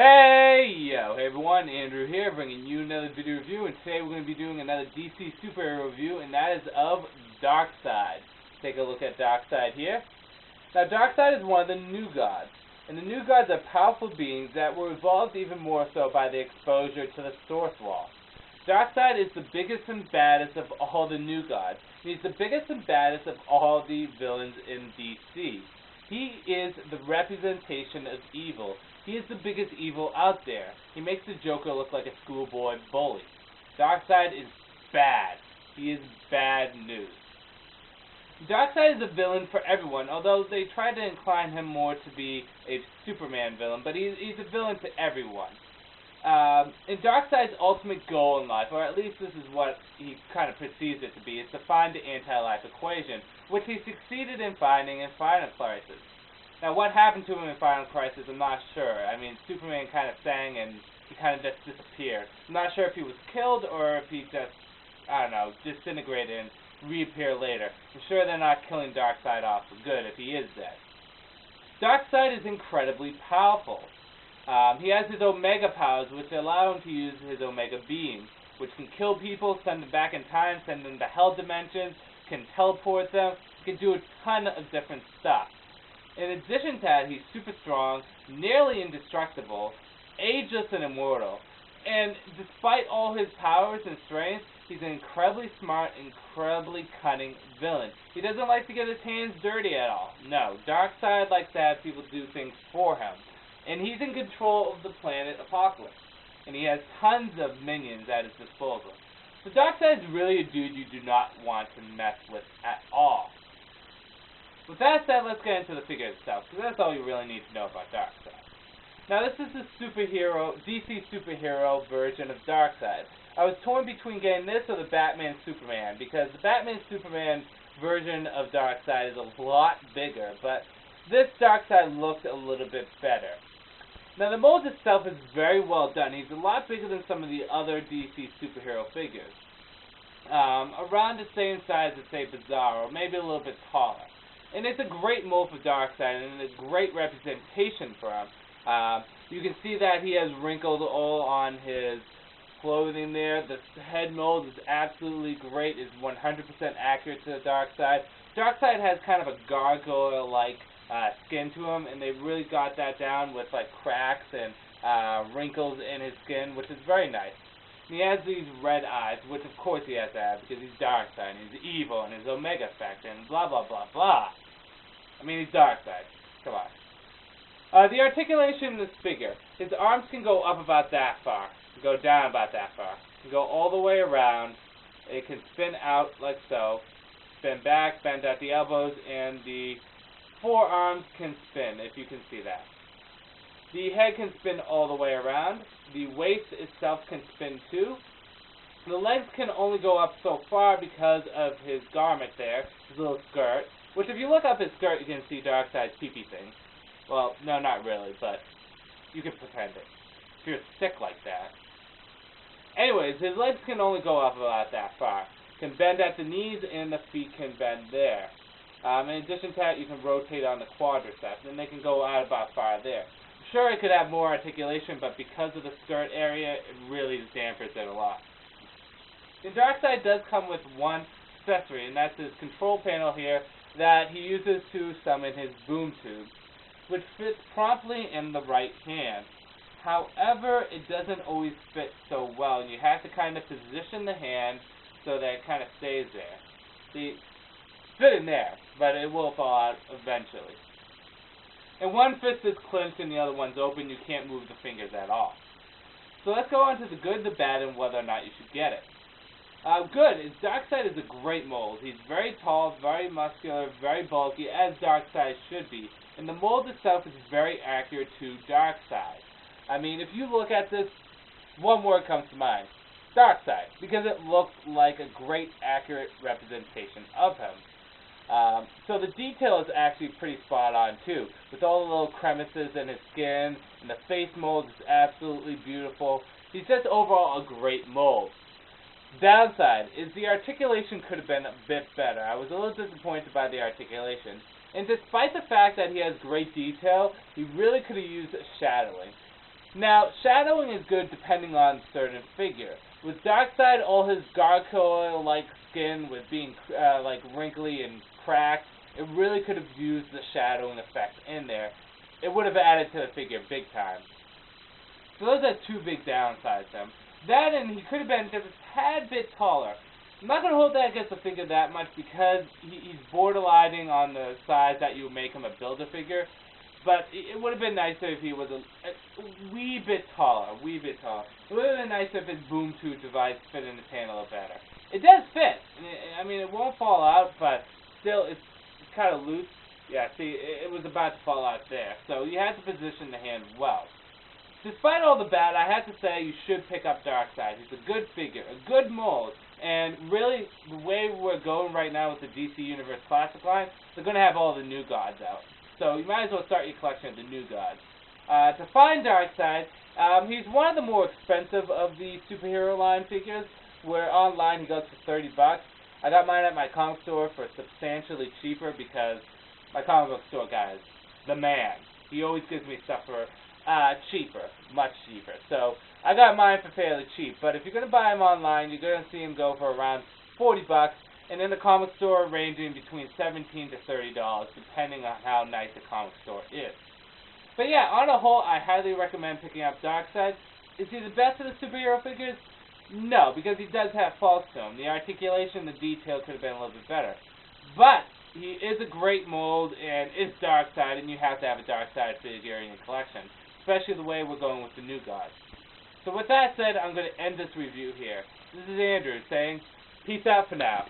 Hey everyone, Andrew here, bringing you another video review, and today we're going to be doing another DC superhero review, and that is of Darkseid. Take a look at Darkseid here. Now, Darkseid is one of the new gods, and the new gods are powerful beings that were evolved even more so by the exposure to the Source Wall. Darkseid is the biggest and baddest of all the new gods. He's the biggest and baddest of all the villains in DC. He is the representation of evil. He is the biggest evil out there. He makes the Joker look like a schoolboy bully. Darkseid is bad. He is bad news. Darkseid is a villain for everyone, although they try to incline him more to be a Superman villain, but he's a villain to everyone. And Darkseid's ultimate goal in life, or at least this is what he kind of perceives it to be, is to find the anti-life equation, which he succeeded in finding in Final Crisis. Now, what happened to him in Final Crisis, I'm not sure. I mean, Superman kind of sang and he kind of just disappeared. I'm not sure if he was killed or if he just, I don't know, disintegrated and reappeared later. I'm sure they're not killing Darkseid off for good if he is dead. Darkseid is incredibly powerful. He has his Omega powers, which allow him to use his Omega beams, which can kill people, send them back in time, send them to hell dimensions, can teleport them, can do a ton of different stuff. In addition to that, he's super strong, nearly indestructible, ageless and immortal. And despite all his powers and strengths, he's an incredibly smart, incredibly cunning villain. He doesn't like to get his hands dirty at all. No, Darkseid likes to have people do things for him. And he's in control of the planet Apocalypse. And he has tons of minions at his disposal. So Darkseid's really a dude you do not want to mess with at all. With that said, let's get into the figure itself, because that's all you really need to know about Darkseid. Now, this is the DC superhero version of Darkseid. I was torn between getting this or the Batman Superman, because the Batman Superman version of Darkseid is a lot bigger, but this Darkseid looked a little bit better. Now, the mold itself is very well done. He's a lot bigger than some of the other DC superhero figures. Around the same size as, say, Bizarro, or maybe a little bit taller. And it's a great mold for Darkseid, and a great representation for him. You can see that he has wrinkles all on his clothing there. The head mold is absolutely great. It's 100% accurate to the Darkseid. Darkseid has kind of a gargoyle-like skin to him, and they really got that down with like cracks and wrinkles in his skin, which is very nice. And he has these red eyes, which of course he has to have because he's Darkseid, and he's evil, and his Omega effect, and blah blah blah blah. I mean, he's Darkseid. Come on. The articulation in this figure, his arms can go up about that far, go down about that far, can go all the way around. It can spin out like so, spin back, bend at the elbows, and the forearms can spin, if you can see that. The head can spin all the way around. The waist itself can spin too. The legs can only go up so far because of his garment there, his little skirt. Which, if you look up his skirt, you can see Darkseid's pee-pee thing. Well, no, not really, but you can pretend it. If you're sick like that. Anyways, his legs can only go up about that far. Can bend at the knees, and the feet can bend there. In addition to that, you can rotate on the quadriceps, and they can go out about far there. Sure, it could have more articulation, but because of the skirt area, it really dampers it a lot. The Darkseid does come with one accessory, and that's his control panel here that he uses to summon his boom tube, which fits promptly in the right hand. However, it doesn't always fit so well, and you have to kind of position the hand so that it kind of stays there. See, fit in there, but it will fall out eventually. And one fist is clenched and the other one's open. You can't move the fingers at all. So let's go on to the good, the bad, and whether or not you should get it. Good. Darkseid is a great mold. He's very tall, very muscular, very bulky, as Darkseid should be. And the mold itself is very accurate to Darkseid. I mean, if you look at this, one word comes to mind. Darkseid. Because it looks like a great, accurate representation of him. So the detail is actually pretty spot on too, with all the little crevices in his skin, and the face mold is absolutely beautiful. He's just overall a great mold. Downside is the articulation could have been a bit better. I was a little disappointed by the articulation. And despite the fact that he has great detail, he really could have used shadowing. Now, shadowing is good depending on certain figure. With Darkseid, all his gargoyle-like skin with being like wrinkly and cracked, it really could have used the shadowing effect in there. It would have added to the figure big time. So those are two big downsides to him. That, and he could have been just a tad bit taller. I'm not going to hold that against the figure that much because he's borderlining on the size that you would make him a Build-A-Figure. But it would have been nicer if he was a wee bit taller, It would have been nicer if his boom tube device fit in his hand a little better. It does fit. I mean, it won't fall out, but still, it's kind of loose. Yeah, see, it was about to fall out there. So you had to position the hand well. Despite all the bad, I have to say you should pick up Darkseid. He's a good figure, a good mold, and really, the way we're going right now with the DC Universe Classic line, they're going to have all the new gods out. So you might as well start your collection of the new gods. To find Darkseid, he's one of the more expensive of the superhero line figures, where online he goes for $30. I got mine at my comic store for substantially cheaper because my comic book store guy is the man. He always gives me stuff for cheaper, much cheaper. So I got mine for fairly cheap. But if you're going to buy him online, you're going to see him go for around $40, and in the comic store ranging between $17 to $30, depending on how nice the comic store is. But yeah, on the whole, I highly recommend picking up Darkseid. Is he the best of the superhero figures? No, because he does have faults to him. The articulation, the detail could have been a little bit better. But he is a great mold and is Darkseid, and you have to have a Darkseid figure in your collection, especially the way we're going with the new gods. So with that said, I'm going to end this review here. This is Andrew saying, peace out for now.